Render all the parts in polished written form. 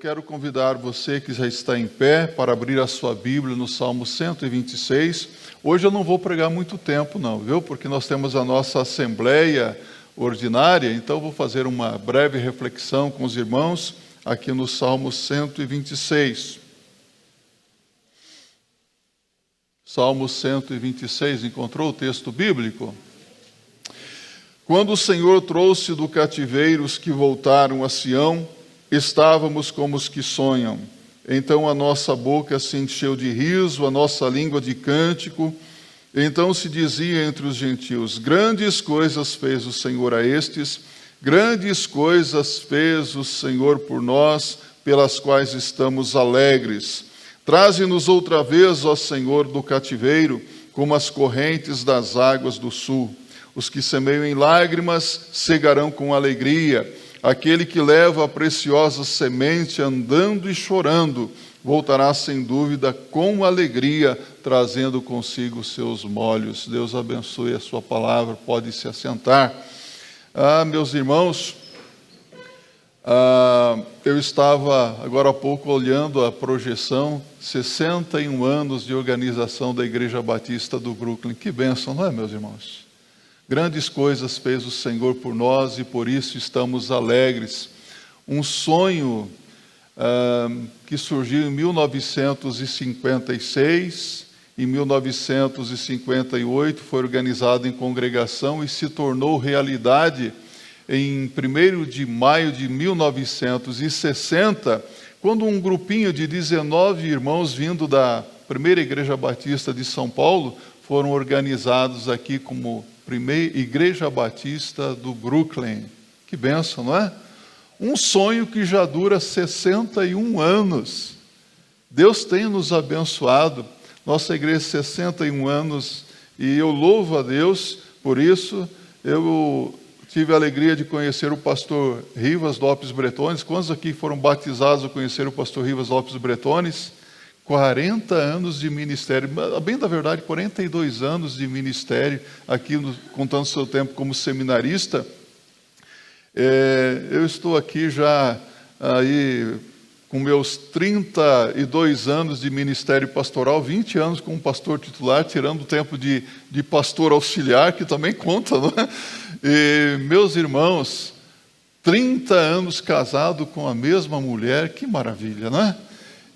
quero convidar você que já está em pé para abrir a sua Bíblia no Salmo 126. Hoje eu não vou pregar muito tempo não, viu? Porque nós temos a nossa assembleia ordinária, então eu vou fazer uma breve reflexão com os irmãos aqui no Salmo 126. Salmo 126, encontrou o texto bíblico? Quando o Senhor trouxe do cativeiro os que voltaram a Sião, estávamos como os que sonham. Então a nossa boca se encheu de riso, a nossa língua de cântico. Então se dizia entre os gentios: grandes coisas fez o Senhor a estes, grandes coisas fez o Senhor por nós, pelas quais estamos alegres. Traze-nos outra vez, ó Senhor, do cativeiro, como as correntes das águas do sul. Os que semeiam em lágrimas cegarão com alegria. Aquele que leva a preciosa semente andando e chorando, voltará sem dúvida com alegria, trazendo consigo os seus molhos. Deus abençoe a sua palavra, pode se assentar. Meus irmãos, eu estava agora há pouco olhando a projeção, 61 anos de organização da Igreja Batista do Brooklyn. Que bênção, não é, meus irmãos? Grandes coisas fez o Senhor por nós e por isso estamos alegres. Um sonho que surgiu em 1956, em 1958 foi organizado em congregação e se tornou realidade em 1º de maio de 1960, quando um grupinho de 19 irmãos vindo da primeira Igreja Batista de São Paulo foram organizados aqui como Primeira Igreja Batista do Brooklyn. Que bênção, não é? Um sonho que já dura 61 anos. Deus tem nos abençoado. Nossa igreja 61 anos e eu louvo a Deus por isso. Eu tive a alegria de conhecer o pastor Rivas Lopes Bretones. Quantos aqui foram batizados ou conheceram o pastor Rivas Lopes Bretones? 40 anos de ministério, bem da verdade, 42 anos de ministério, aqui contando seu tempo como seminarista. Eu estou aqui já aí com meus 32 anos de ministério pastoral, 20 anos como pastor titular, tirando o tempo de pastor auxiliar, que também conta, não é? E, meus irmãos, 30 anos casado com a mesma mulher, que maravilha, não é?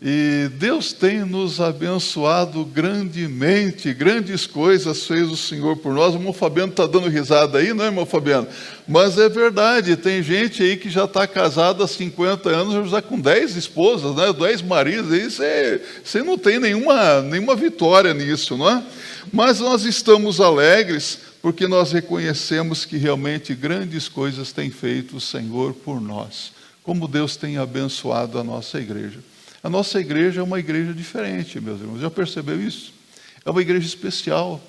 E Deus tem nos abençoado grandemente, grandes coisas fez o Senhor por nós. O irmão Fabiano está dando risada aí, não é, irmão Fabiano? Mas é verdade, tem gente aí que já está casada há 50 anos, já com 10 esposas, né? 10 maridos, aí você não tem nenhuma vitória nisso, não é? Mas nós estamos alegres, porque nós reconhecemos que realmente grandes coisas tem feito o Senhor por nós. Como Deus tem abençoado a nossa igreja. A nossa igreja é uma igreja diferente, meus irmãos. Já percebeu isso? É uma igreja especial,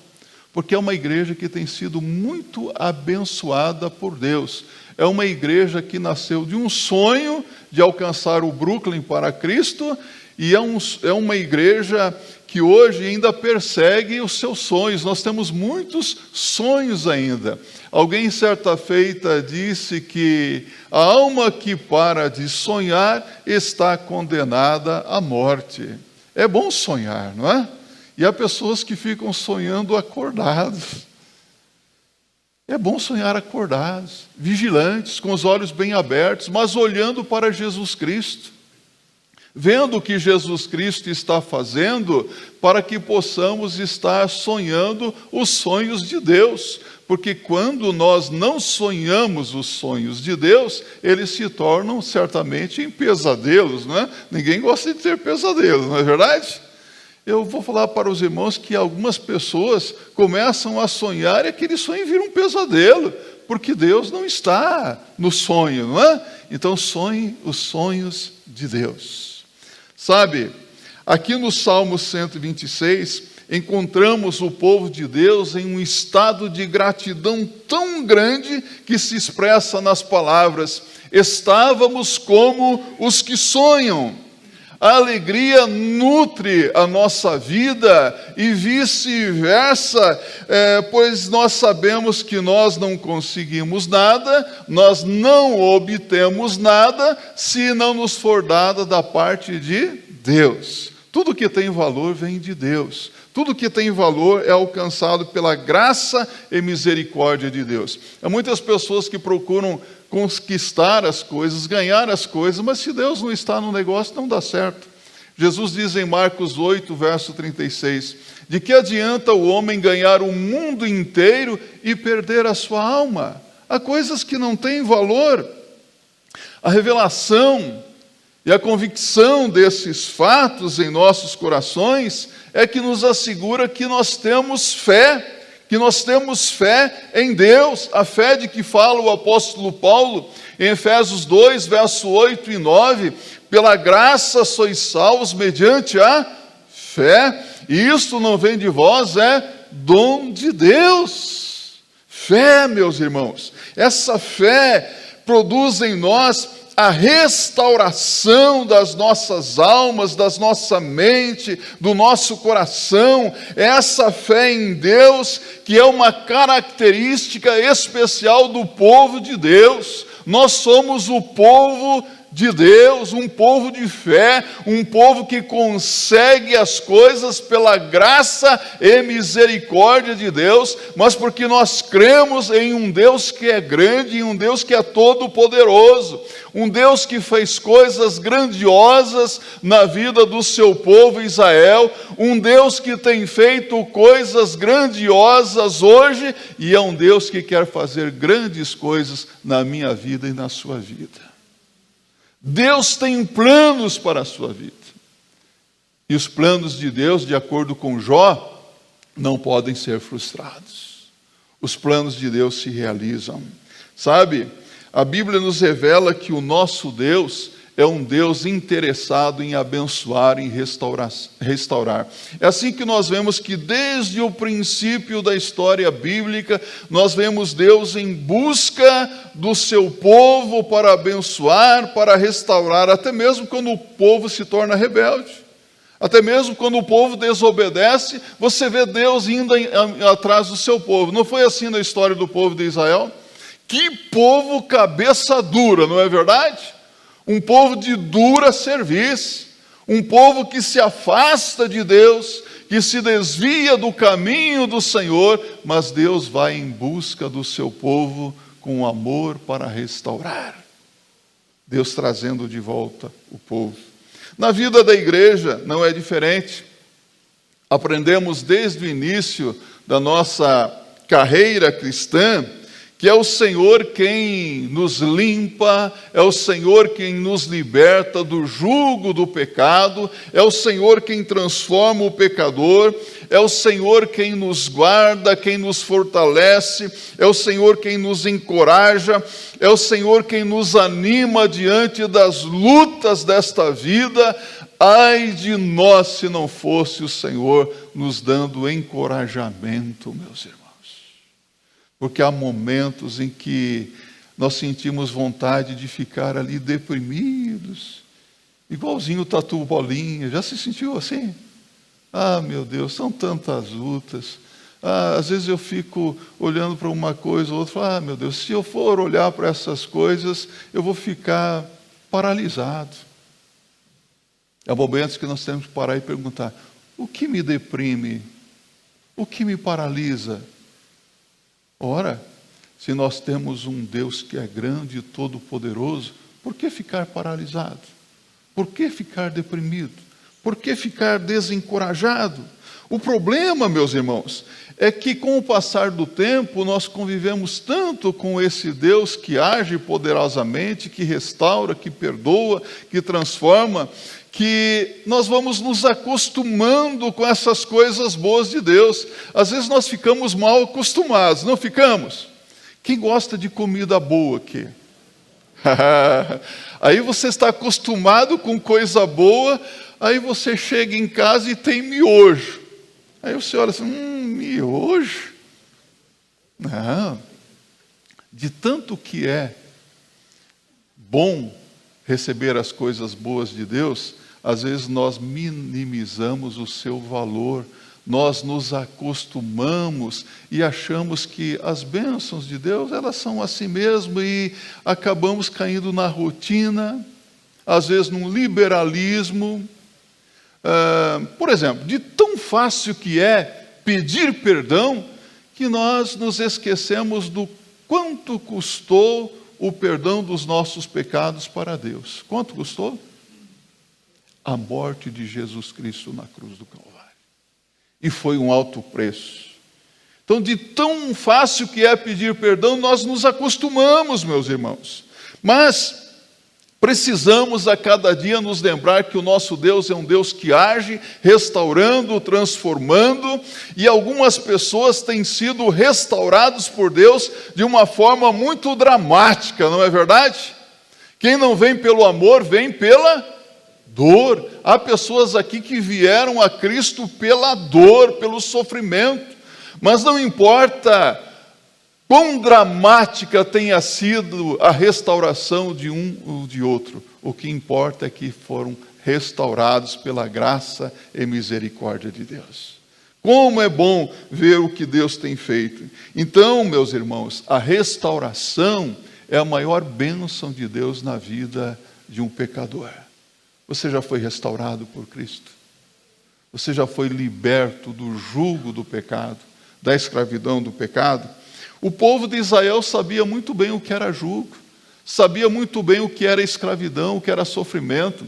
porque é uma igreja que tem sido muito abençoada por Deus. É uma igreja que nasceu de um sonho de alcançar o Brooklyn para Cristo, e é uma igreja que hoje ainda persegue os seus sonhos. Nós temos muitos sonhos ainda. Alguém certa feita disse que a alma que para de sonhar está condenada à morte. É bom sonhar, não é? E há pessoas que ficam sonhando acordados. É bom sonhar acordados, vigilantes, com os olhos bem abertos, mas olhando para Jesus Cristo. Vendo o que Jesus Cristo está fazendo, para que possamos estar sonhando os sonhos de Deus. Porque quando nós não sonhamos os sonhos de Deus, eles se tornam certamente em pesadelos, não é? Ninguém gosta de ter pesadelos, não é verdade? Eu vou falar para os irmãos que algumas pessoas começam a sonhar e aquele sonho vira um pesadelo, porque Deus não está no sonho, não é? Então sonhe os sonhos de Deus. Sabe, aqui no Salmo 126, encontramos o povo de Deus em um estado de gratidão tão grande que se expressa nas palavras: estávamos como os que sonham. A alegria nutre a nossa vida e vice-versa, pois nós sabemos que nós não conseguimos nada, nós não obtemos nada, se não nos for dada da parte de Deus. Tudo que tem valor vem de Deus. Tudo que tem valor é alcançado pela graça e misericórdia de Deus. Há muitas pessoas que procuram conquistar as coisas, ganhar as coisas, mas se Deus não está no negócio, não dá certo. Jesus diz em Marcos 8, verso 36, de que adianta o homem ganhar o mundo inteiro e perder a sua alma? Há coisas que não têm valor. A revelação e a convicção desses fatos em nossos corações é que nos assegura que nós temos fé, em Deus, a fé de que fala o apóstolo Paulo em Efésios 2, verso 8 e 9, pela graça sois salvos mediante a fé, e isto não vem de vós, é dom de Deus. Fé, meus irmãos, essa fé produz em nós a restauração das nossas almas, da nossa mente, do nosso coração. Essa fé em Deus que é uma característica especial do povo de Deus. Nós somos o povo de Deus, um povo de fé, um povo que consegue as coisas pela graça e misericórdia de Deus, mas porque nós cremos em um Deus que é grande, em um Deus que é todo-poderoso, um Deus que fez coisas grandiosas na vida do seu povo Israel, um Deus que tem feito coisas grandiosas hoje, e é um Deus que quer fazer grandes coisas na minha vida e na sua vida. Deus tem planos para a sua vida. E os planos de Deus, de acordo com Jó, não podem ser frustrados. Os planos de Deus se realizam. Sabe, a Bíblia nos revela que o nosso Deus é um Deus interessado em abençoar, em restaurar. É assim que nós vemos que desde o princípio da história bíblica, nós vemos Deus em busca do seu povo para abençoar, para restaurar, até mesmo quando o povo se torna rebelde. Até mesmo quando o povo desobedece, você vê Deus indo atrás do seu povo. Não foi assim na história do povo de Israel? Que povo cabeça dura, não é verdade? Um povo de dura serviço, um povo que se afasta de Deus, que se desvia do caminho do Senhor, mas Deus vai em busca do seu povo com amor para restaurar. Deus trazendo de volta o povo. Na vida da igreja não é diferente. Aprendemos desde o início da nossa carreira cristã que é o Senhor quem nos limpa, é o Senhor quem nos liberta do jugo do pecado, é o Senhor quem transforma o pecador, é o Senhor quem nos guarda, quem nos fortalece, é o Senhor quem nos encoraja, é o Senhor quem nos anima diante das lutas desta vida. Ai de nós se não fosse o Senhor nos dando encorajamento, meus irmãos. Porque há momentos em que nós sentimos vontade de ficar ali deprimidos, igualzinho o Tatu Bolinha. Já se sentiu assim? Ah, meu Deus, são tantas lutas. Às vezes eu fico olhando para uma coisa ou outra, meu Deus, se eu for olhar para essas coisas, eu vou ficar paralisado. Há momentos que nós temos que parar e perguntar, o que me deprime? O que me paralisa? Ora, se nós temos um Deus que é grande e todo-poderoso, por que ficar paralisado? Por que ficar deprimido? Por que ficar desencorajado? O problema, meus irmãos, é que com o passar do tempo, nós convivemos tanto com esse Deus que age poderosamente, que restaura, que perdoa, que transforma, que nós vamos nos acostumando com essas coisas boas de Deus. Às vezes nós ficamos mal acostumados, não ficamos? Quem gosta de comida boa aqui? Aí você está acostumado com coisa boa, aí você chega em casa e tem miojo. Aí você olha assim, miojo? Não. De tanto que é bom receber as coisas boas de Deus, às vezes nós minimizamos o seu valor, nós nos acostumamos e achamos que as bênçãos de Deus, elas são assim mesmo, e acabamos caindo na rotina, às vezes num liberalismo. Por exemplo, de tão fácil que é pedir perdão, que nós nos esquecemos do quanto custou o perdão dos nossos pecados para Deus. Quanto custou? A morte de Jesus Cristo na cruz do Calvário. E foi um alto preço. Então, de tão fácil que é pedir perdão, nós nos acostumamos, meus irmãos. Mas precisamos a cada dia nos lembrar que o nosso Deus é um Deus que age, restaurando, transformando, e algumas pessoas têm sido restauradas por Deus de uma forma muito dramática, não é verdade? Quem não vem pelo amor, vem pela dor. Há pessoas aqui que vieram a Cristo pela dor, pelo sofrimento, mas não importa quão dramática tenha sido a restauração de um ou de outro, o que importa é que foram restaurados pela graça e misericórdia de Deus. Como é bom ver o que Deus tem feito. Então, meus irmãos, a restauração é a maior bênção de Deus na vida de um pecador. Você já foi restaurado por Cristo? Você já foi liberto do jugo do pecado, da escravidão do pecado? O povo de Israel sabia muito bem o que era jugo, sabia muito bem o que era escravidão, o que era sofrimento.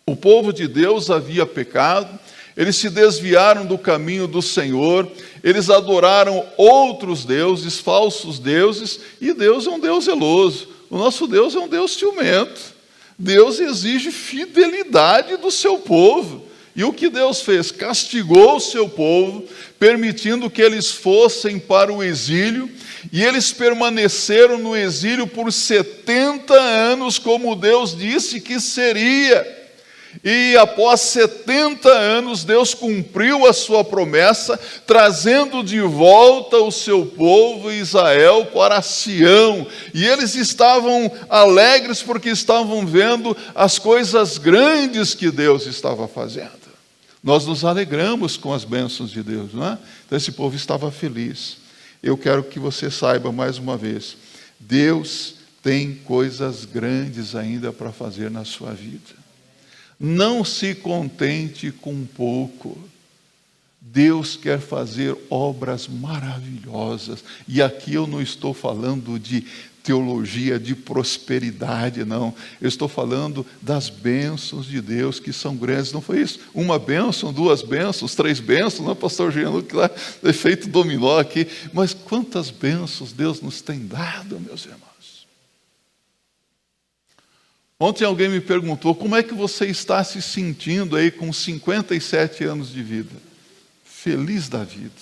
O povo de Deus havia pecado, eles se desviaram do caminho do Senhor, eles adoraram outros deuses, falsos deuses, e Deus é um Deus zeloso. O nosso Deus é um Deus ciumento. Deus exige fidelidade do seu povo. E o que Deus fez? Castigou o seu povo, permitindo que eles fossem para o exílio, e eles permaneceram no exílio por 70 anos, como Deus disse que seria. E após 70 anos, Deus cumpriu a sua promessa, trazendo de volta o seu povo Israel para Sião. E eles estavam alegres porque estavam vendo as coisas grandes que Deus estava fazendo. Nós nos alegramos com as bênçãos de Deus, não é? Então esse povo estava feliz. Eu quero que você saiba mais uma vez, Deus tem coisas grandes ainda para fazer na sua vida. Não se contente com pouco. Deus quer fazer obras maravilhosas. E aqui eu não estou falando de teologia de prosperidade, não. Eu estou falando das bênçãos de Deus, que são grandes. Não foi isso? Uma bênção, duas bênçãos, três bênçãos, não é, pastor Giano, que lá, efeito dominó aqui. Mas quantas bênçãos Deus nos tem dado, meus irmãos. Ontem alguém me perguntou, como é que você está se sentindo aí com 57 anos de vida? Feliz da vida.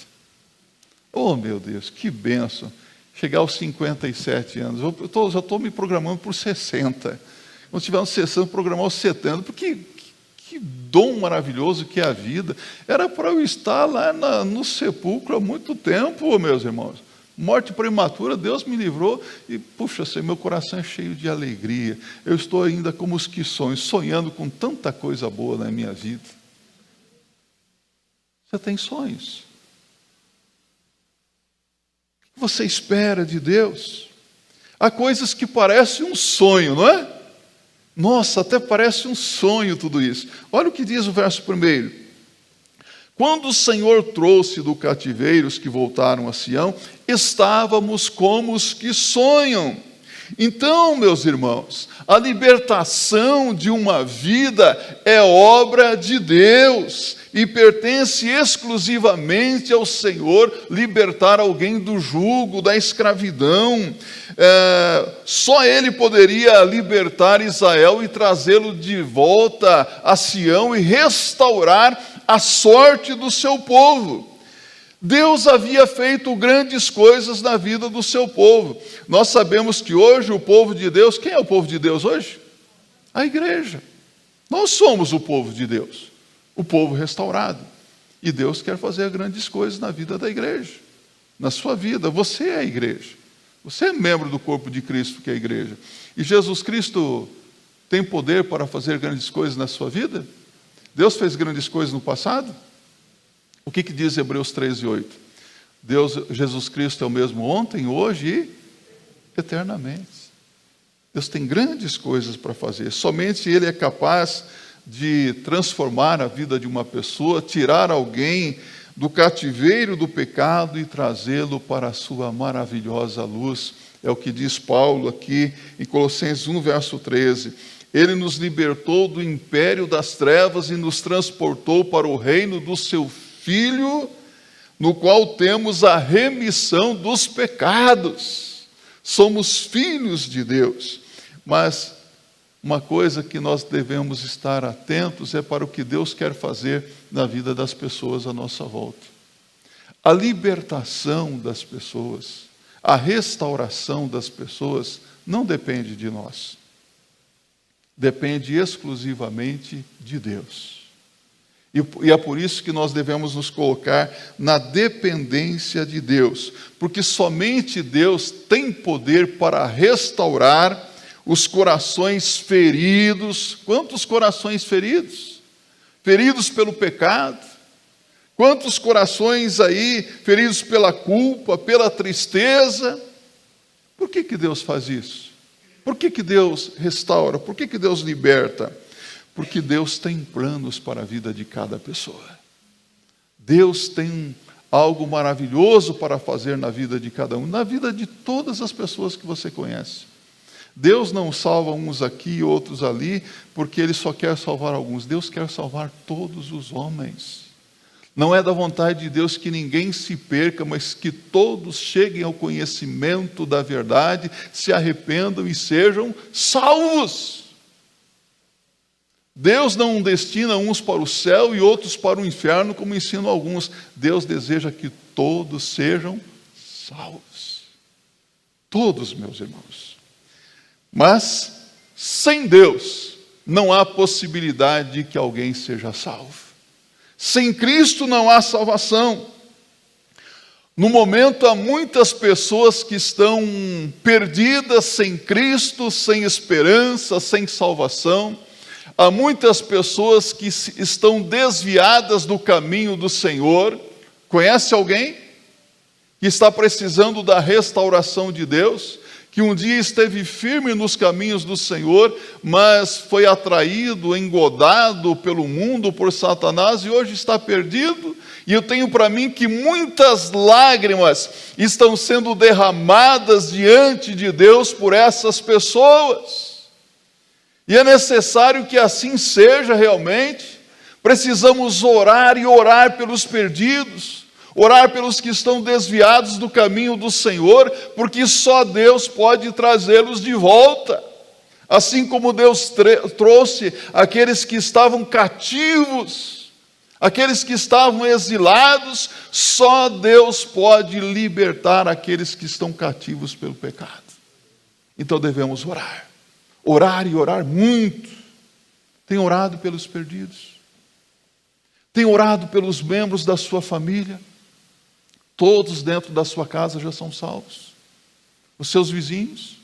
Oh, meu Deus, que bênção. Chegar aos 57 anos. Eu já estou me programando por 60. Quando tiver uns 60, programar os 70. Porque que dom maravilhoso que é a vida. Era para eu estar lá no sepulcro há muito tempo, meus irmãos. Morte prematura, Deus me livrou. E, puxa, meu coração é cheio de alegria. Eu estou ainda como os que sonhando com tanta coisa boa na minha vida. Você tem sonhos? O que você espera de Deus? Há coisas que parecem um sonho, não é? Nossa, até parece um sonho tudo isso. Olha o que diz o verso 1. Quando o Senhor trouxe do cativeiro os que voltaram a Sião, estávamos como os que sonham. Então, meus irmãos, a libertação de uma vida é obra de Deus e pertence exclusivamente ao Senhor libertar alguém do jugo, da escravidão. Só Ele poderia libertar Israel e trazê-lo de volta a Sião e restaurar a sorte do seu povo. Deus havia feito grandes coisas na vida do seu povo. Nós sabemos que hoje o povo de Deus, quem é o povo de Deus hoje? A igreja. Nós somos o povo de Deus, o povo restaurado. E Deus quer fazer grandes coisas na vida da igreja, na sua vida. Você é a igreja. Você é membro do corpo de Cristo, que é a igreja. E Jesus Cristo tem poder para fazer grandes coisas na sua vida? Deus fez grandes coisas no passado? O que diz Hebreus 13:8? Jesus Cristo é o mesmo ontem, hoje e eternamente. Deus tem grandes coisas para fazer. Somente Ele é capaz de transformar a vida de uma pessoa, tirar alguém do cativeiro do pecado e trazê-lo para a sua maravilhosa luz. É o que diz Paulo aqui em Colossenses 1, verso 13. Ele nos libertou do império das trevas e nos transportou para o reino do seu Filho, no qual temos a remissão dos pecados. Somos filhos de Deus. Mas uma coisa que nós devemos estar atentos é para o que Deus quer fazer na vida das pessoas à nossa volta. A libertação das pessoas, a restauração das pessoas não depende de nós. Depende exclusivamente de Deus. E é por isso que nós devemos nos colocar na dependência de Deus, porque somente Deus tem poder para restaurar os corações feridos. Quantos corações feridos? Feridos pelo pecado. Quantos corações aí feridos pela culpa, pela tristeza. Por que Deus faz isso? Por que Deus restaura? Por que Deus liberta? Porque Deus tem planos para a vida de cada pessoa. Deus tem algo maravilhoso para fazer na vida de cada um, na vida de todas as pessoas que você conhece. Deus não salva uns aqui e outros ali, porque Ele só quer salvar alguns. Deus quer salvar todos os homens. Não é da vontade de Deus que ninguém se perca, mas que todos cheguem ao conhecimento da verdade, se arrependam e sejam salvos. Deus não destina uns para o céu e outros para o inferno, como ensinam alguns. Deus deseja que todos sejam salvos. Todos, meus irmãos. Mas, sem Deus, não há possibilidade de que alguém seja salvo. Sem Cristo não há salvação. No momento, há muitas pessoas que estão perdidas sem Cristo, sem esperança, sem salvação. Há muitas pessoas que estão desviadas do caminho do Senhor. Conhece alguém que está precisando da restauração de Deus? Que um dia esteve firme nos caminhos do Senhor, mas foi atraído, engodado pelo mundo, por Satanás, e hoje está perdido? E eu tenho para mim que muitas lágrimas estão sendo derramadas diante de Deus por essas pessoas. E é necessário que assim seja realmente. Precisamos orar e orar pelos perdidos, orar pelos que estão desviados do caminho do Senhor, porque só Deus pode trazê-los de volta. Assim como Deus trouxe aqueles que estavam cativos, aqueles que estavam exilados, só Deus pode libertar aqueles que estão cativos pelo pecado. Então devemos orar. Orar e orar muito. Tem orado pelos perdidos. Tem orado pelos membros da sua família. Todos dentro da sua casa já são salvos. Os seus vizinhos,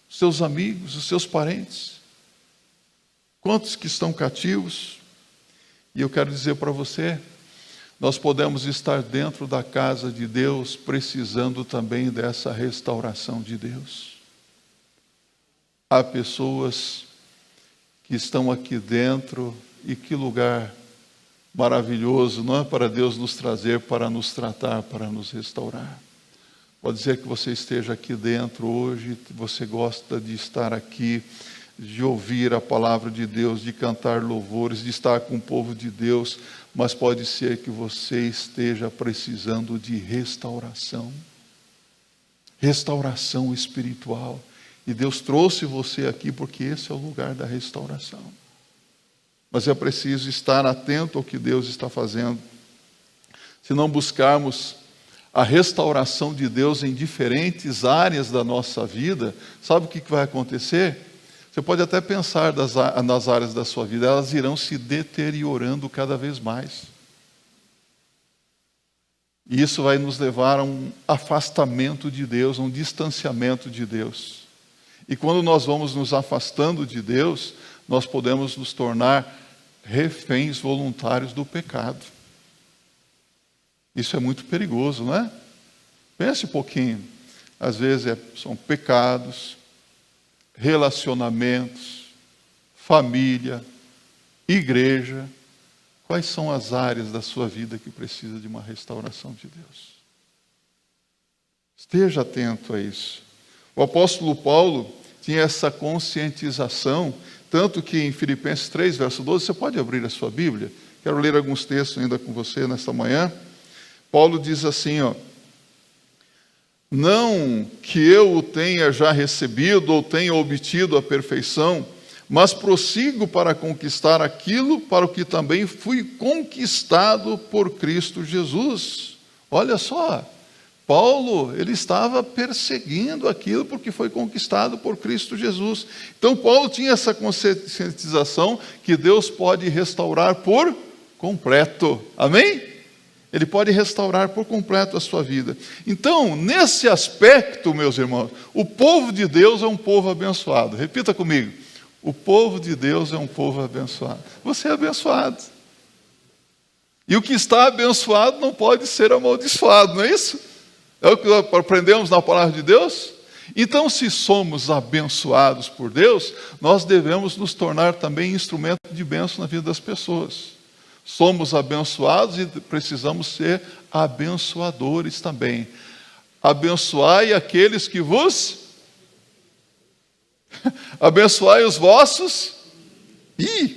os seus amigos, os seus parentes. Quantos que estão cativos? E eu quero dizer para você, nós podemos estar dentro da casa de Deus, precisando também dessa restauração de Deus. Há pessoas que estão aqui dentro, e que lugar maravilhoso, não é para Deus nos trazer, para nos tratar, para nos restaurar. Pode ser que você esteja aqui dentro hoje, você gosta de estar aqui, de ouvir a palavra de Deus, de cantar louvores, de estar com o povo de Deus, mas pode ser que você esteja precisando de restauração. Restauração espiritual. E Deus trouxe você aqui porque esse é o lugar da restauração. Mas é preciso estar atento ao que Deus está fazendo. Se não buscarmos a restauração de Deus em diferentes áreas da nossa vida, sabe o que vai acontecer? Você pode até pensar nas áreas da sua vida, elas irão se deteriorando cada vez mais. E isso vai nos levar a um afastamento de Deus, a um distanciamento de Deus. E quando nós vamos nos afastando de Deus, nós podemos nos tornar reféns voluntários do pecado. Isso é muito perigoso, não é? Pense um pouquinho. Às vezes são pecados, relacionamentos, família, igreja. Quais são as áreas da sua vida que precisa de uma restauração de Deus? Esteja atento a isso. O apóstolo Paulo tinha essa conscientização, tanto que em Filipenses 3, verso 12, você pode abrir a sua Bíblia? Quero ler alguns textos ainda com você nesta manhã. Paulo diz assim, ó: não que eu o tenha já recebido ou tenha obtido a perfeição, mas prossigo para conquistar aquilo para o que também fui conquistado por Cristo Jesus. Olha só, Paulo, ele estava perseguindo aquilo porque foi conquistado por Cristo Jesus. Então Paulo tinha essa conscientização que Deus pode restaurar por completo. Amém? Ele pode restaurar por completo a sua vida. Então, nesse aspecto, meus irmãos, o povo de Deus é um povo abençoado. Repita comigo. O povo de Deus é um povo abençoado. Você é abençoado. E o que está abençoado não pode ser amaldiçoado, não é isso? É o que aprendemos na palavra de Deus? Então, se somos abençoados por Deus, nós devemos nos tornar também instrumento de bênção na vida das pessoas. Somos abençoados e precisamos ser abençoadores também. Abençoai aqueles que vos... abençoai os vossos...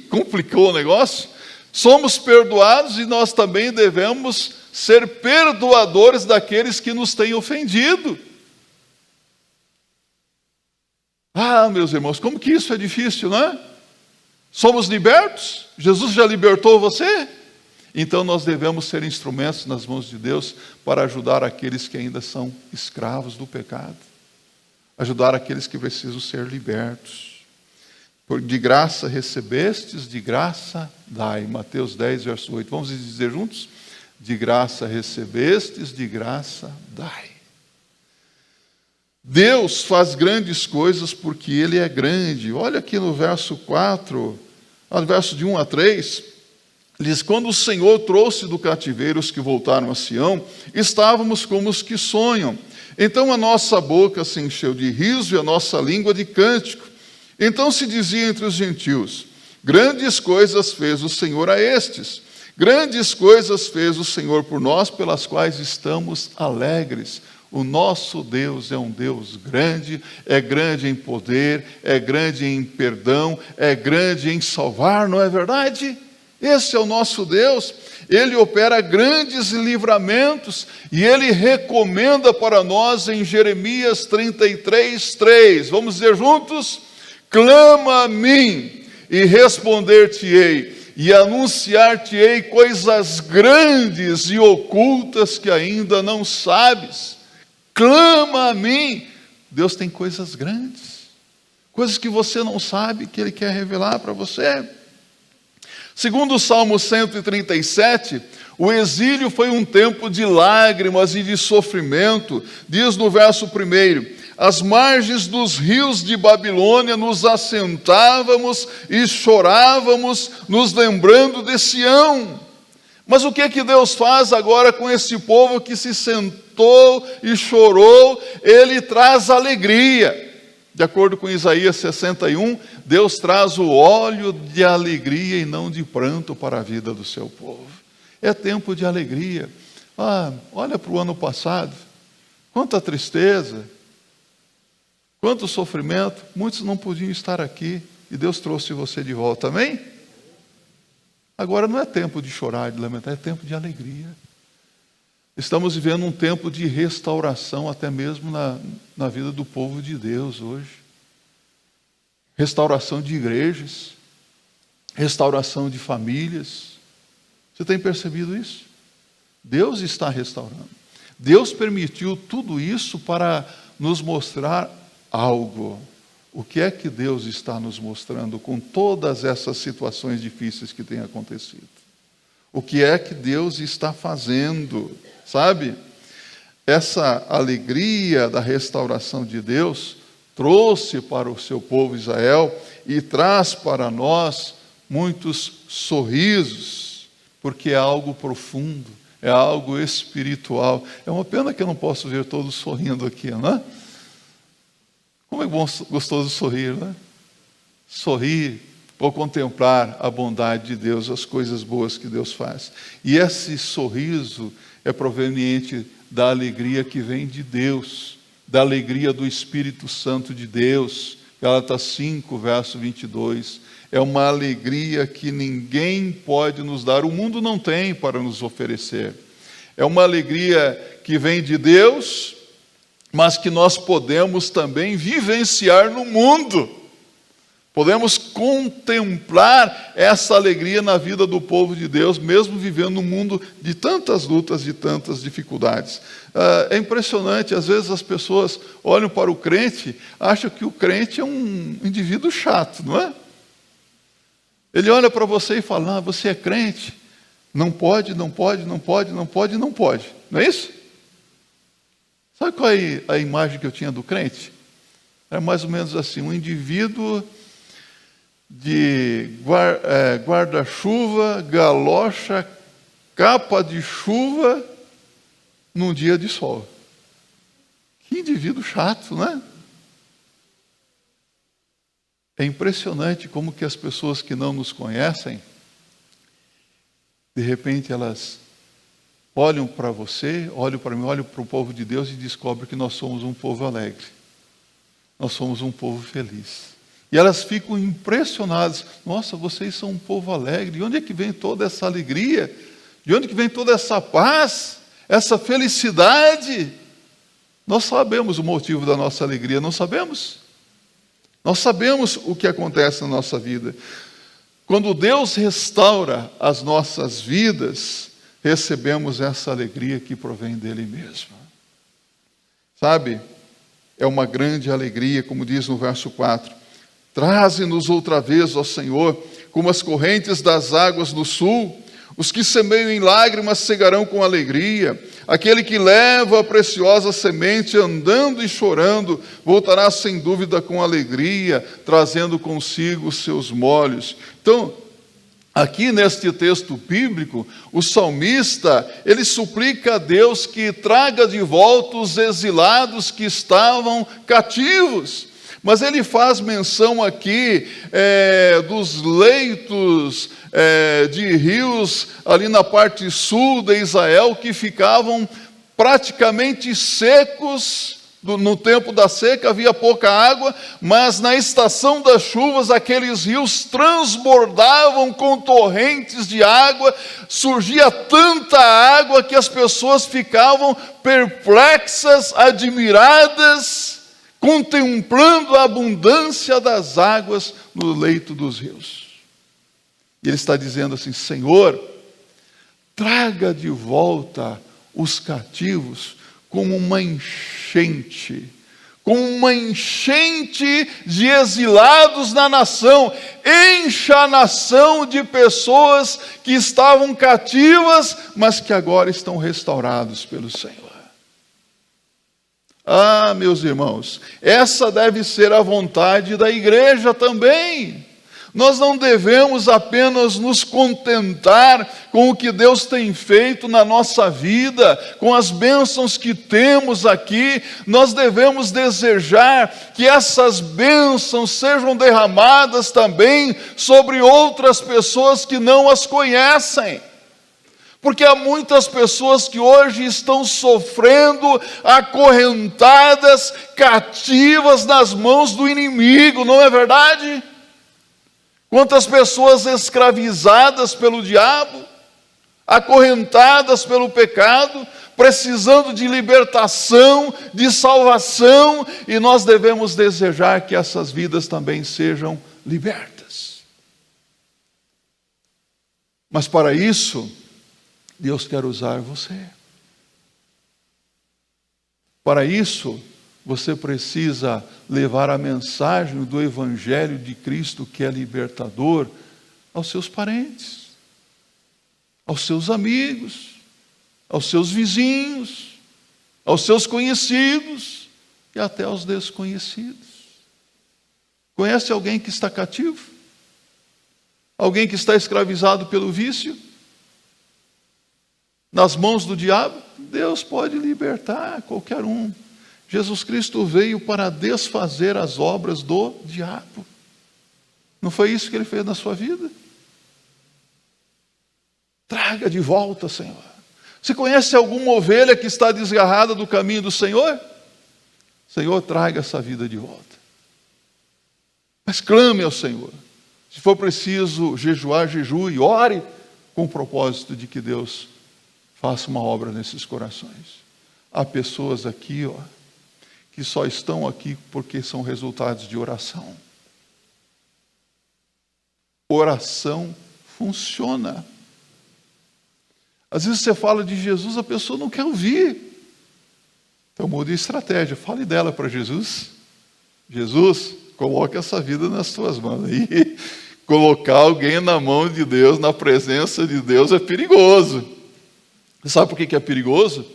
complicou o negócio. Somos perdoados e nós também devemos ser perdoadores daqueles que nos têm ofendido. Meus irmãos, como que isso é difícil, não é? Somos libertos? Jesus já libertou você? Então nós devemos ser instrumentos nas mãos de Deus para ajudar aqueles que ainda são escravos do pecado. Ajudar aqueles que precisam ser libertos. De graça recebestes, de graça dai. Mateus 10, verso 8. Vamos dizer juntos? De graça recebestes, de graça dai. Deus faz grandes coisas porque Ele é grande. Olha aqui no verso 4, no verso de 1 a 3, diz: quando o Senhor trouxe do cativeiro os que voltaram a Sião, estávamos como os que sonham. Então a nossa boca se encheu de riso e a nossa língua de cântico. Então se dizia entre os gentios: grandes coisas fez o Senhor a estes. Grandes coisas fez o Senhor por nós, pelas quais estamos alegres. O nosso Deus é um Deus grande, é grande em poder, é grande em perdão, é grande em salvar, não é verdade? Esse é o nosso Deus. Ele opera grandes livramentos e Ele recomenda para nós em Jeremias 33, 3. Vamos dizer juntos? Clama a mim e responder-te-ei, e anunciar-te-ei coisas grandes e ocultas que ainda não sabes. Clama a mim. Deus tem coisas grandes, coisas que você não sabe, que Ele quer revelar para você. Segundo o Salmo 137, o exílio foi um tempo de lágrimas e de sofrimento. Diz no verso 1: às margens dos rios de Babilônia nos assentávamos e chorávamos, nos lembrando de Sião. Mas o que é que Deus faz agora com esse povo que se sentou e chorou? Ele traz alegria. De acordo com Isaías 61, Deus traz o óleo de alegria e não de pranto para a vida do seu povo. É tempo de alegria. Olha para o ano passado, quanta tristeza, quanto sofrimento. Muitos não podiam estar aqui e Deus trouxe você de volta, amém? Agora não é tempo de chorar, de lamentar, é tempo de alegria. Estamos vivendo um tempo de restauração, até mesmo na vida do povo de Deus hoje. Restauração de igrejas, restauração de famílias. Você tem percebido isso? Deus está restaurando. Deus permitiu tudo isso para nos mostrar algo. O que é que Deus está nos mostrando com todas essas situações difíceis que têm acontecido? O que é que Deus está fazendo? Sabe? Essa alegria da restauração de Deus trouxe para o seu povo Israel e traz para nós muitos sorrisos, porque é algo profundo, é algo espiritual. É uma pena que eu não posso ver todos sorrindo aqui, não é? Como é gostoso sorrir, não é? Sorrir ou contemplar a bondade de Deus, as coisas boas que Deus faz. E esse sorriso é proveniente da alegria que vem de Deus, da alegria do Espírito Santo de Deus. Gálatas 5, verso 22. É uma alegria que ninguém pode nos dar, o mundo não tem para nos oferecer. É uma alegria que vem de Deus, mas que nós podemos também vivenciar no mundo. Podemos contemplar essa alegria na vida do povo de Deus, mesmo vivendo num mundo de tantas lutas, de tantas dificuldades. É impressionante, às vezes as pessoas olham para o crente, acham que o crente é um indivíduo chato, não é? Ele olha para você e fala, você é crente, não pode, não pode, não pode, não pode, não pode. Não é isso? Sabe qual é a imagem que eu tinha do crente? Era mais ou menos assim, um indivíduo de guarda-chuva, galocha, capa de chuva, num dia de sol. Que indivíduo chato, não é? É impressionante como que as pessoas que não nos conhecem, de repente elas olham para você, olham para mim, olham para o povo de Deus e descobrem que nós somos um povo alegre. Nós somos um povo feliz. E elas ficam impressionadas. Nossa, vocês são um povo alegre. De onde é que vem toda essa alegria? De onde que vem toda essa paz? Essa felicidade? Nós sabemos o motivo da nossa alegria, não sabemos? Nós sabemos o que acontece na nossa vida. Quando Deus restaura as nossas vidas, recebemos essa alegria que provém dele mesmo. Sabe? É uma grande alegria, como diz no verso 4. Traze-nos outra vez, ó Senhor, como as correntes das águas do sul. Os que semeiam em lágrimas cegarão com alegria. Aquele que leva a preciosa semente andando e chorando, voltará sem dúvida com alegria, trazendo consigo os seus molhos. Então, aqui neste texto bíblico, o salmista, ele suplica a Deus que traga de volta os exilados que estavam cativos. Mas ele faz menção aqui dos leitos de rios ali na parte sul de Israel que ficavam praticamente secos. No tempo da seca havia pouca água, mas na estação das chuvas aqueles rios transbordavam com torrentes de água, surgia tanta água que as pessoas ficavam perplexas, admiradas, contemplando a abundância das águas no leito dos rios. E ele está dizendo assim, Senhor, traga de volta os cativos como uma enchente de exilados na nação, encha a nação de pessoas que estavam cativas, mas que agora estão restaurados pelo Senhor. Ah, meus irmãos, essa deve ser a vontade da igreja também. Nós não devemos apenas nos contentar com o que Deus tem feito na nossa vida, com as bênçãos que temos aqui. Nós devemos desejar que essas bênçãos sejam derramadas também sobre outras pessoas que não as conhecem. Porque há muitas pessoas que hoje estão sofrendo, acorrentadas, cativas nas mãos do inimigo, não é verdade? Quantas pessoas escravizadas pelo diabo, acorrentadas pelo pecado, precisando de libertação, de salvação, e nós devemos desejar que essas vidas também sejam libertas. Mas para isso, Deus quer usar você. Para isso, você precisa levar a mensagem do Evangelho de Cristo, que é libertador, aos seus parentes, aos seus amigos, aos seus vizinhos, aos seus conhecidos e até aos desconhecidos. Conhece alguém que está cativo? Alguém que está escravizado pelo vício? Nas mãos do diabo? Deus pode libertar qualquer um. Jesus Cristo veio para desfazer as obras do diabo. Não foi isso que ele fez na sua vida? Traga de volta, Senhor. Você conhece alguma ovelha que está desgarrada do caminho do Senhor? Senhor, traga essa vida de volta. Mas clame ao Senhor. Se for preciso jejuar, jejue, ore com o propósito de que Deus faça uma obra nesses corações. Há pessoas aqui, que só estão aqui porque são resultados de oração. Oração funciona. Às vezes você fala de Jesus, a pessoa não quer ouvir. Então mude a estratégia, fale dela para Jesus. Jesus, coloque essa vida nas tuas mãos. E colocar alguém na mão de Deus, na presença de Deus, é perigoso. Sabe por que é perigoso?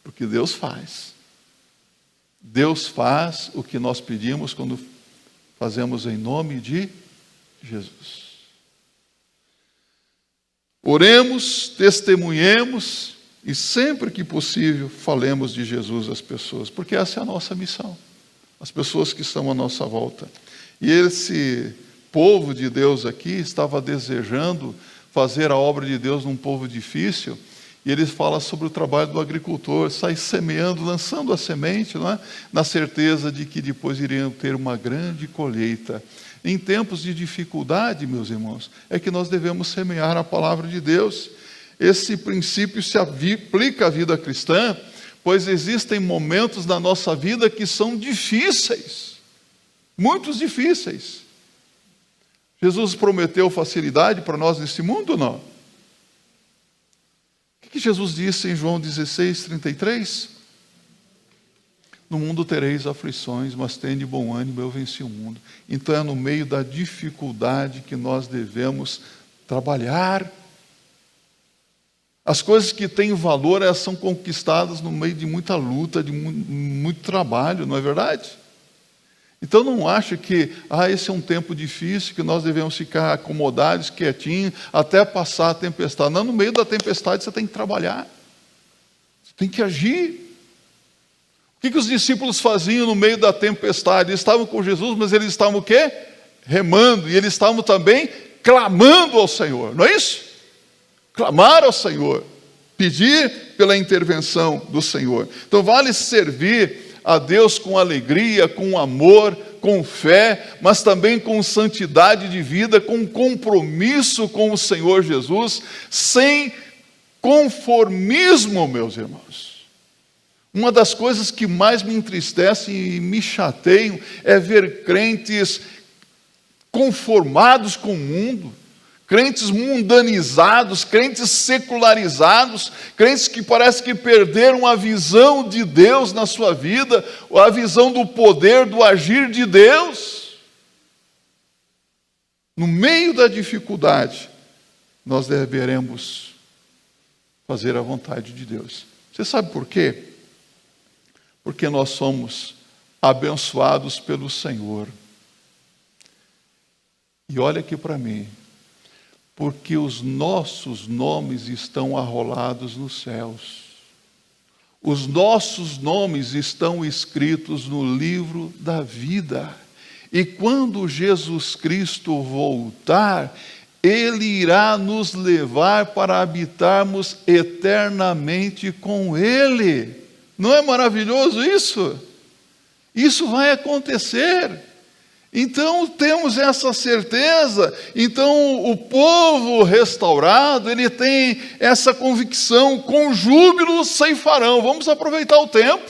Porque Deus faz. Deus faz o que nós pedimos quando fazemos em nome de Jesus. Oremos, testemunhemos e sempre que possível falemos de Jesus às pessoas, porque essa é a nossa missão, as pessoas que estão à nossa volta. E esse povo de Deus aqui estava desejando fazer a obra de Deus num povo difícil, e ele fala sobre o trabalho do agricultor, sai semeando, lançando a semente, não é? Na certeza de que depois iriam ter uma grande colheita. Em tempos de dificuldade, meus irmãos, é que nós devemos semear a palavra de Deus. Esse princípio se aplica à vida cristã, pois existem momentos na nossa vida que são difíceis, muito difíceis. Jesus prometeu facilidade para nós nesse mundo ou não? O que Jesus disse em João 16:33? No mundo tereis aflições, mas tende bom ânimo, eu venci o mundo. Então é no meio da dificuldade que nós devemos trabalhar. As coisas que têm valor, elas são conquistadas no meio de muita luta, de muito trabalho, não é verdade? Então não acha que esse é um tempo difícil, que nós devemos ficar acomodados, quietinhos, até passar a tempestade. Não, no meio da tempestade você tem que trabalhar. Você tem que agir. O que os discípulos faziam no meio da tempestade? Eles estavam com Jesus, mas eles estavam o quê? Remando. E eles estavam também clamando ao Senhor, não é isso? Clamar ao Senhor, pedir pela intervenção do Senhor. Então vale servir a Deus com alegria, com amor, com fé, mas também com santidade de vida, com compromisso com o Senhor Jesus, sem conformismo, meus irmãos. Uma das coisas que mais me entristecem e me chateiam é ver crentes conformados com o mundo, crentes mundanizados, crentes secularizados, crentes que parece que perderam a visão de Deus na sua vida, a visão do poder, do agir de Deus. No meio da dificuldade, nós deveremos fazer a vontade de Deus. Você sabe por quê? Porque nós somos abençoados pelo Senhor. E olha aqui para mim, porque os nossos nomes estão arrolados nos céus. Os nossos nomes estão escritos no livro da vida. E quando Jesus Cristo voltar, Ele irá nos levar para habitarmos eternamente com Ele. Não é maravilhoso isso? Isso vai acontecer. Então temos essa certeza. Então o povo restaurado, ele tem essa convicção: com júbilo ceifarão. Vamos aproveitar o tempo,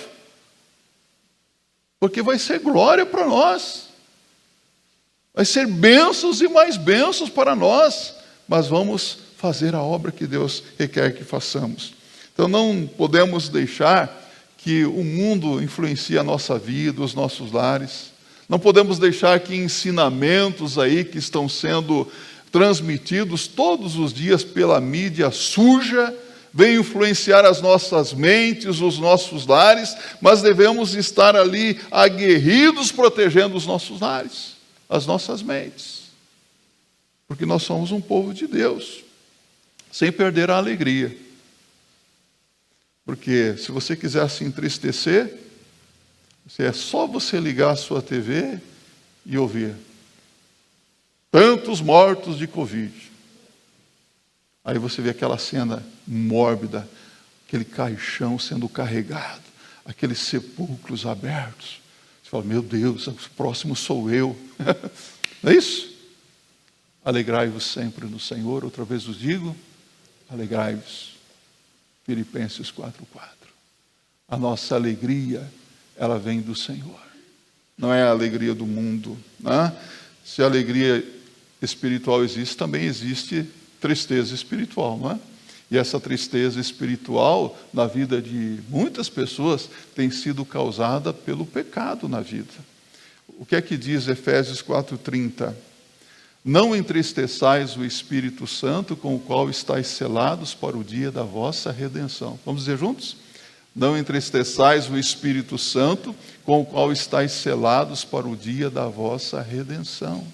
porque vai ser glória para nós. Vai ser bênçãos e mais bênçãos para nós. Mas vamos fazer a obra que Deus requer que façamos. Então não podemos deixar que o mundo influencie a nossa vida, os nossos lares. Não podemos deixar que ensinamentos aí que estão sendo transmitidos todos os dias pela mídia suja venham influenciar as nossas mentes, os nossos lares, mas devemos estar ali aguerridos protegendo os nossos lares. as nossas mentes. Porque nós somos um povo de Deus, sem perder a alegria. Porque se você quiser se entristecer, é só você ligar a sua TV e ouvir. Tantos mortos de Covid. Aí você vê aquela cena mórbida, aquele caixão sendo carregado, aqueles sepulcros abertos. Você fala, meu Deus, o próximo sou eu. Não é isso? Alegrai-vos sempre no Senhor. Outra vez vos digo, alegrai-vos. Filipenses 4:4. A nossa alegria, ela vem do Senhor. Não é a alegria do mundo. Né? Se a alegria espiritual existe, também existe tristeza espiritual, não é? E essa tristeza espiritual na vida de muitas pessoas tem sido causada pelo pecado na vida. O que é que diz Efésios 4:30? Não entristeçais o Espírito Santo, com o qual estáis selados para o dia da vossa redenção. Vamos dizer juntos? Não entristeçais o Espírito Santo, com o qual estáis selados para o dia da vossa redenção.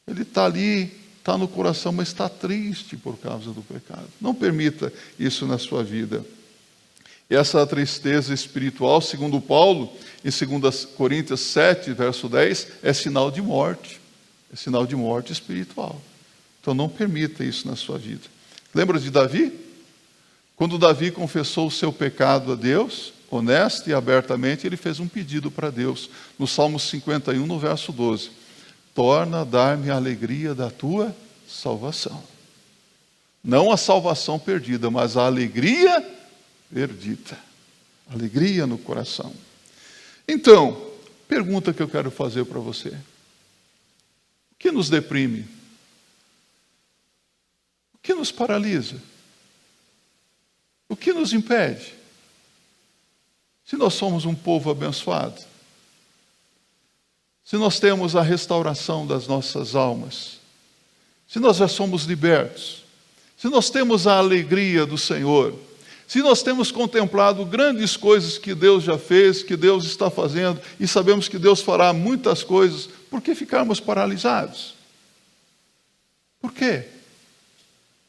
Ele está ali, está no coração, mas está triste por causa do pecado. Não permita isso na sua vida. E essa tristeza espiritual, segundo Paulo, em 2 Coríntios 7, verso 10, é sinal de morte. É sinal de morte espiritual. Então não permita isso na sua vida. Lembra de Davi? Quando Davi confessou o seu pecado a Deus, honesto e abertamente, ele fez um pedido para Deus. No Salmo 51, no verso 12. Torna a dar-me a alegria da tua salvação. Não a salvação perdida, mas a alegria perdida. Alegria no coração. Então, pergunta que eu quero fazer para você. O que nos deprime? O que nos paralisa? O que nos impede? Se nós somos um povo abençoado, se nós temos a restauração das nossas almas, se nós já somos libertos, se nós temos a alegria do Senhor, se nós temos contemplado grandes coisas que Deus já fez, que Deus está fazendo, e sabemos que Deus fará muitas coisas, por que ficarmos paralisados? Por quê?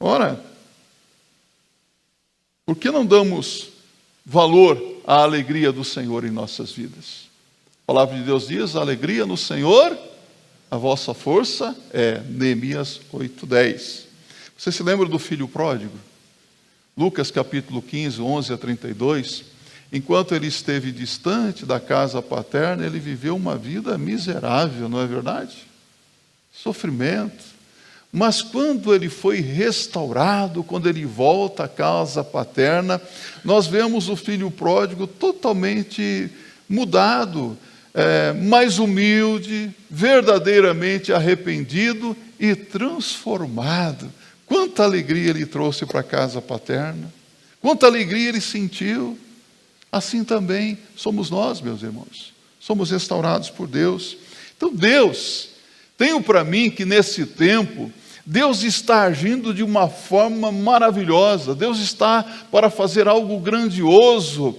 Ora, por que não damos valor à alegria do Senhor em nossas vidas? A palavra de Deus diz, a alegria no Senhor, a vossa força é. Neemias 8:10. Você se lembra do filho pródigo? Lucas capítulo 15, 11 a 32. Enquanto ele esteve distante da casa paterna, ele viveu uma vida miserável, não é verdade? Sofrimento. Mas quando ele foi restaurado, quando ele volta à casa paterna, nós vemos o filho pródigo totalmente mudado, mais humilde, verdadeiramente arrependido e transformado. Quanta alegria ele trouxe para a casa paterna, quanta alegria ele sentiu. Assim também somos nós, meus irmãos, somos restaurados por Deus. Então Deus, tenho para mim que nesse tempo, Deus está agindo de uma forma maravilhosa, Deus está para fazer algo grandioso.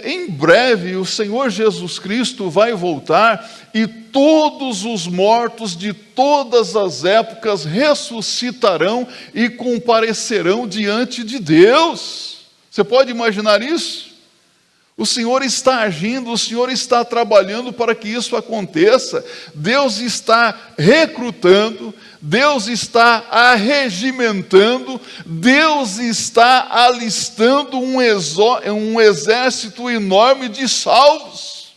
Em breve o Senhor Jesus Cristo vai voltar e todos os mortos de todas as épocas ressuscitarão e comparecerão diante de Deus. Você pode imaginar isso? O Senhor está agindo, o Senhor está trabalhando para que isso aconteça. Deus está recrutando, Deus está arregimentando, Deus está alistando um exército enorme de salvos.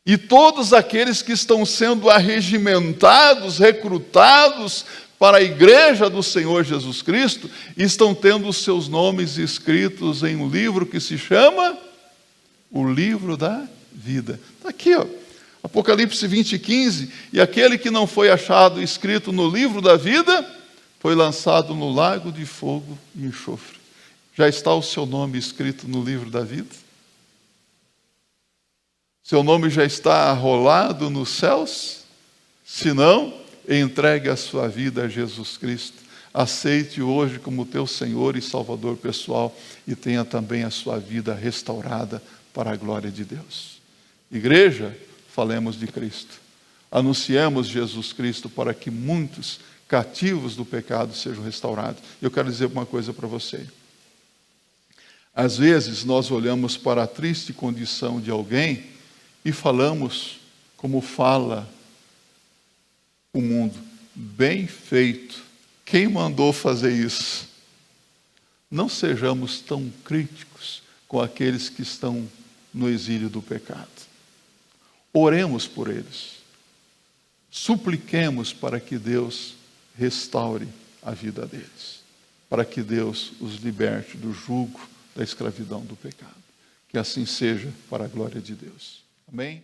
E todos aqueles que estão sendo arregimentados, recrutados para a igreja do Senhor Jesus Cristo, estão tendo os seus nomes escritos em um livro que se chama o livro da vida. Está aqui, ó, Apocalipse 20:15, e aquele que não foi achado escrito no livro da vida, foi lançado no lago de fogo e enxofre. Já está o seu nome escrito no livro da vida? Seu nome já está arrolado nos céus? Se não, entregue a sua vida a Jesus Cristo. Aceite-o hoje como teu Senhor e Salvador pessoal e tenha também a sua vida restaurada para a glória de Deus. Igreja, falemos de Cristo. Anunciemos Jesus Cristo para que muitos cativos do pecado sejam restaurados. Eu quero dizer uma coisa para você. Às vezes nós olhamos para a triste condição de alguém e falamos como fala o mundo. Bem feito. Quem mandou fazer isso? Não sejamos tão críticos com aqueles que estão no exílio do pecado. Oremos por eles. Supliquemos para que Deus restaure a vida deles. Para que Deus os liberte do jugo da escravidão do pecado. Que assim seja para a glória de Deus. Amém?